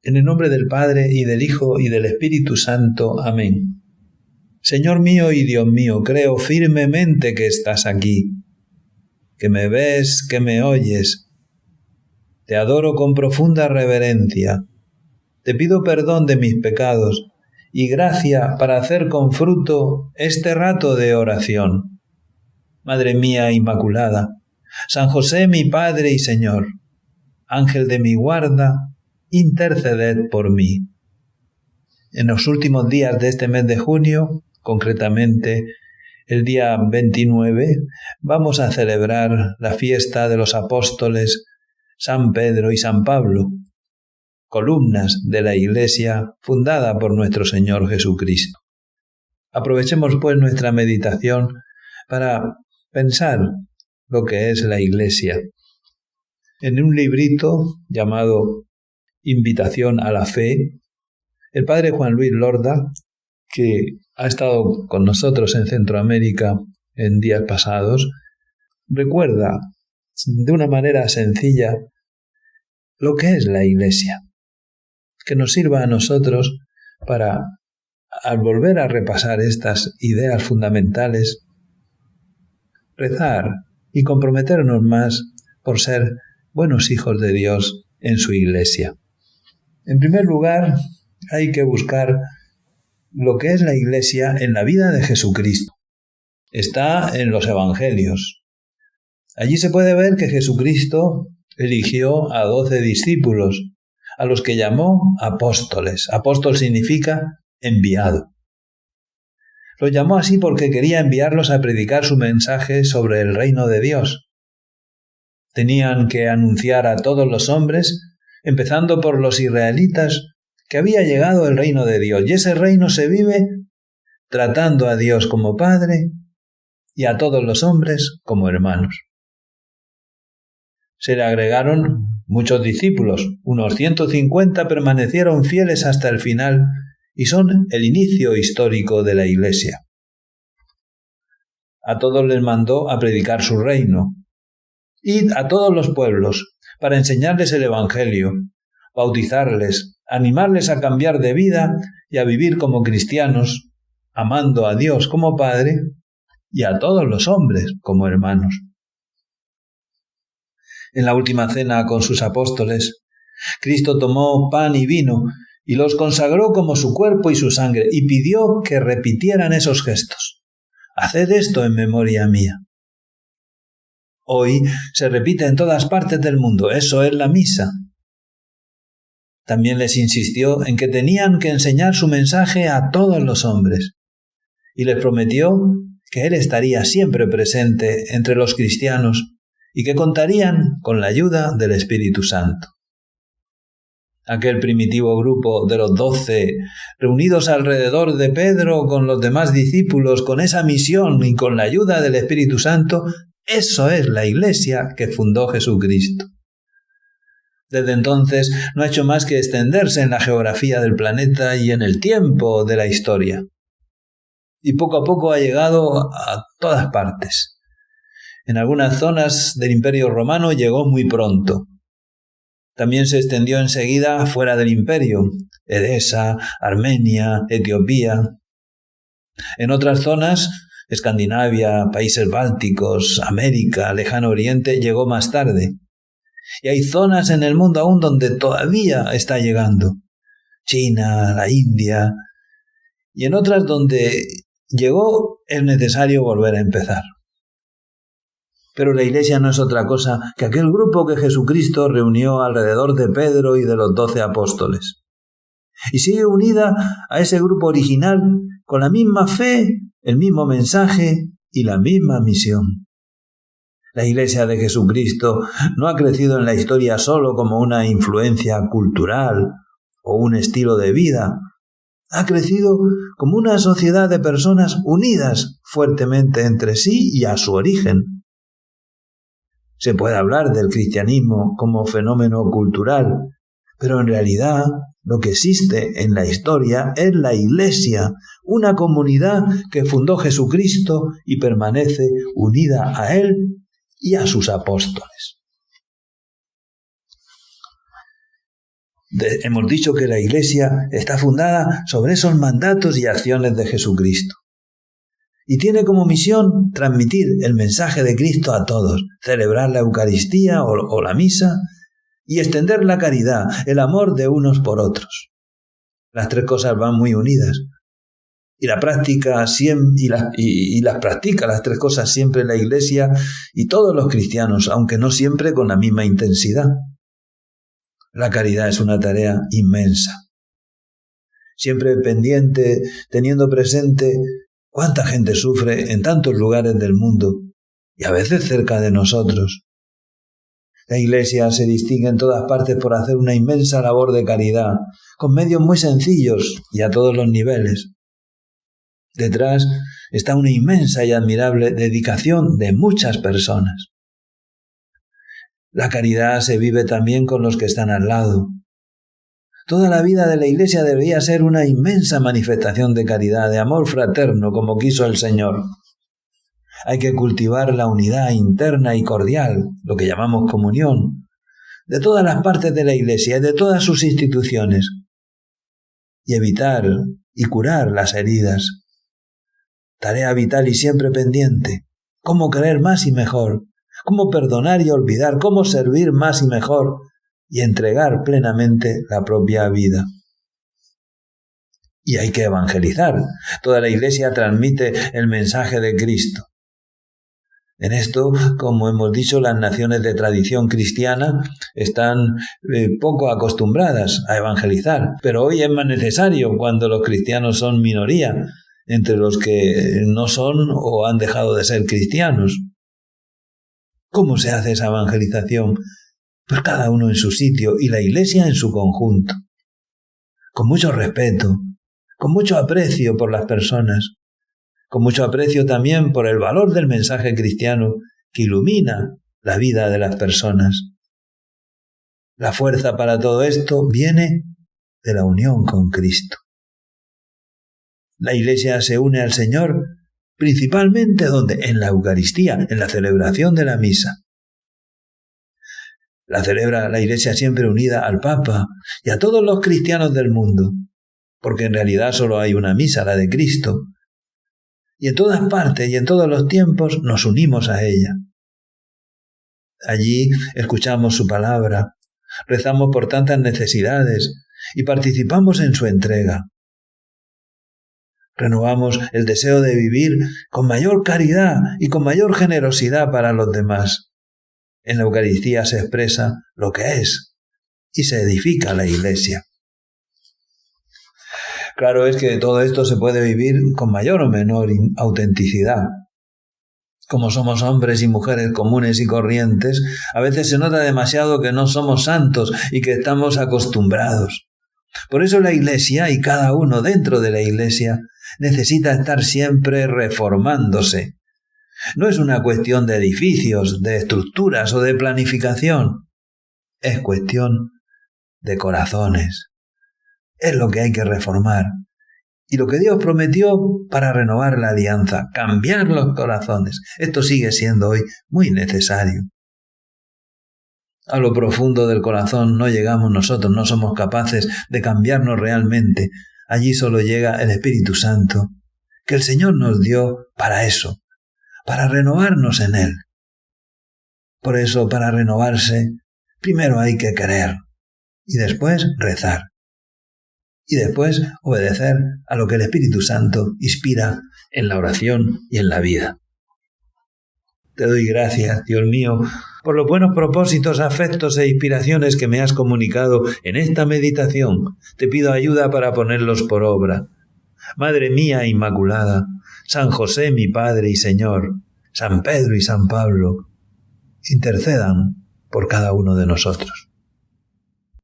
En el nombre del Padre, y del Hijo, y del Espíritu Santo. Amén. Señor mío y Dios mío, creo firmemente que estás aquí, que me ves, que me oyes. Te adoro con profunda reverencia. Te pido perdón de mis pecados y gracia para hacer con fruto este rato de oración. Madre mía Inmaculada, San José mi Padre y Señor, Ángel de mi guarda, interceded por mí. En los últimos días de este mes de junio, concretamente el día 29, vamos a celebrar la fiesta de los apóstoles San Pedro y San Pablo, columnas de la Iglesia fundada por nuestro Señor Jesucristo. Aprovechemos pues nuestra meditación para pensar lo que es la Iglesia. En un librito llamado Invitación a la Fe, el padre Juan Luis Lorda, que ha estado con nosotros en Centroamérica en días pasados, recuerda de una manera sencilla lo que es la Iglesia, que nos sirva a nosotros para, al volver a repasar estas ideas fundamentales, rezar y comprometernos más por ser buenos hijos de Dios en su Iglesia. En primer lugar, hay que buscar lo que es la Iglesia en la vida de Jesucristo. Está en los Evangelios. Allí se puede ver que Jesucristo eligió a 12 discípulos, a los que llamó apóstoles. Apóstol significa enviado. Los llamó así porque quería enviarlos a predicar su mensaje sobre el reino de Dios. Tenían que anunciar a todos los hombres, empezando por los israelitas, que había llegado el reino de Dios, y ese reino se vive tratando a Dios como Padre y a todos los hombres como hermanos. Se le agregaron muchos discípulos, unos 150 permanecieron fieles hasta el final y son el inicio histórico de la Iglesia. A todos les mandó a predicar su reino. Id a todos los pueblos para enseñarles el Evangelio, bautizarles, animarles a cambiar de vida y a vivir como cristianos, amando a Dios como Padre y a todos los hombres como hermanos. En la última cena con sus apóstoles, Cristo tomó pan y vino y los consagró como su cuerpo y su sangre y pidió que repitieran esos gestos. Haced esto en memoria mía. Hoy se repite en todas partes del mundo, eso es la misa. También les insistió en que tenían que enseñar su mensaje a todos los hombres y les prometió que Él estaría siempre presente entre los cristianos y que contarían con la ayuda del Espíritu Santo. Aquel primitivo grupo de los 12, reunidos alrededor de Pedro con los demás discípulos, con esa misión y con la ayuda del Espíritu Santo, eso es la Iglesia que fundó Jesucristo. Desde entonces no ha hecho más que extenderse en la geografía del planeta y en el tiempo de la historia. Y poco a poco ha llegado a todas partes. En algunas zonas del Imperio Romano llegó muy pronto. También se extendió enseguida fuera del imperio, Edesa, Armenia, Etiopía. En otras zonas, Escandinavia, países bálticos, América, Lejano Oriente, llegó más tarde. Y hay zonas en el mundo aún donde todavía está llegando. China, la India. Y en otras donde llegó es necesario volver a empezar. Pero la Iglesia no es otra cosa que aquel grupo que Jesucristo reunió alrededor de Pedro y de los 12 apóstoles. Y sigue unida a ese grupo original con la misma fe, el mismo mensaje y la misma misión. La Iglesia de Jesucristo no ha crecido en la historia solo como una influencia cultural o un estilo de vida. Ha crecido como una sociedad de personas unidas fuertemente entre sí y a su origen. Se puede hablar del cristianismo como fenómeno cultural, pero en realidad lo que existe en la historia es la Iglesia, una comunidad que fundó Jesucristo y permanece unida a Él y a sus apóstoles. Hemos dicho que la Iglesia está fundada sobre esos mandatos y acciones de Jesucristo. Y tiene como misión transmitir el mensaje de Cristo a todos, celebrar la Eucaristía o la misa y extender la caridad, el amor de unos por otros. Las tres cosas van muy unidas. Y la práctica las practica las tres cosas siempre la Iglesia y todos los cristianos, aunque no siempre con la misma intensidad. La caridad es una tarea inmensa. Siempre pendiente, teniendo presente cuánta gente sufre en tantos lugares del mundo y a veces cerca de nosotros. La Iglesia se distingue en todas partes por hacer una inmensa labor de caridad, con medios muy sencillos y a todos los niveles. Detrás está una inmensa y admirable dedicación de muchas personas. La caridad se vive también con los que están al lado. Toda la vida de la Iglesia debería ser una inmensa manifestación de caridad, de amor fraterno, como quiso el Señor. Hay que cultivar la unidad interna y cordial, lo que llamamos comunión, de todas las partes de la Iglesia y de todas sus instituciones, y evitar y curar las heridas. Tarea vital y siempre pendiente. Cómo querer más y mejor, cómo perdonar y olvidar, cómo servir más y mejor y entregar plenamente la propia vida. Y hay que evangelizar. Toda la Iglesia transmite el mensaje de Cristo. En esto, como hemos dicho, las naciones de tradición cristiana están poco acostumbradas a evangelizar, pero hoy es más necesario cuando los cristianos son minoría entre los que no son o han dejado de ser cristianos. ¿Cómo se hace esa evangelización? Pues cada uno en su sitio y la Iglesia en su conjunto. Con mucho respeto, con mucho aprecio por las personas, con mucho aprecio también por el valor del mensaje cristiano que ilumina la vida de las personas. La fuerza para todo esto viene de la unión con Cristo. La Iglesia se une al Señor principalmente ¿dónde? En la Eucaristía, en la celebración de la misa. La celebra la Iglesia siempre unida al Papa y a todos los cristianos del mundo, porque en realidad solo hay una misa, la de Cristo. Y en todas partes y en todos los tiempos nos unimos a ella. Allí escuchamos su palabra, rezamos por tantas necesidades y participamos en su entrega. Renovamos el deseo de vivir con mayor caridad y con mayor generosidad para los demás. En la Eucaristía se expresa lo que es y se edifica la Iglesia. Claro es que todo esto se puede vivir con mayor o menor autenticidad. Como somos hombres y mujeres comunes y corrientes, a veces se nota demasiado que no somos santos y que estamos acostumbrados. Por eso la Iglesia y cada uno dentro de la Iglesia necesita estar siempre reformándose. No es una cuestión de edificios, de estructuras o de planificación. Es cuestión de corazones. Es lo que hay que reformar. Y lo que Dios prometió para renovar la alianza, cambiar los corazones. Esto sigue siendo hoy muy necesario. A lo profundo del corazón no llegamos nosotros, no somos capaces de cambiarnos realmente. Allí solo llega el Espíritu Santo, que el Señor nos dio para eso, para renovarnos en Él. Por eso, para renovarse, primero hay que querer, y después rezar, y después obedecer a lo que el Espíritu Santo inspira en la oración y en la vida. Te doy gracias, Dios mío, por los buenos propósitos, afectos e inspiraciones que me has comunicado en esta meditación. Te pido ayuda para ponerlos por obra. Madre mía Inmaculada, San José mi Padre y Señor, San Pedro y San Pablo, intercedan por cada uno de nosotros.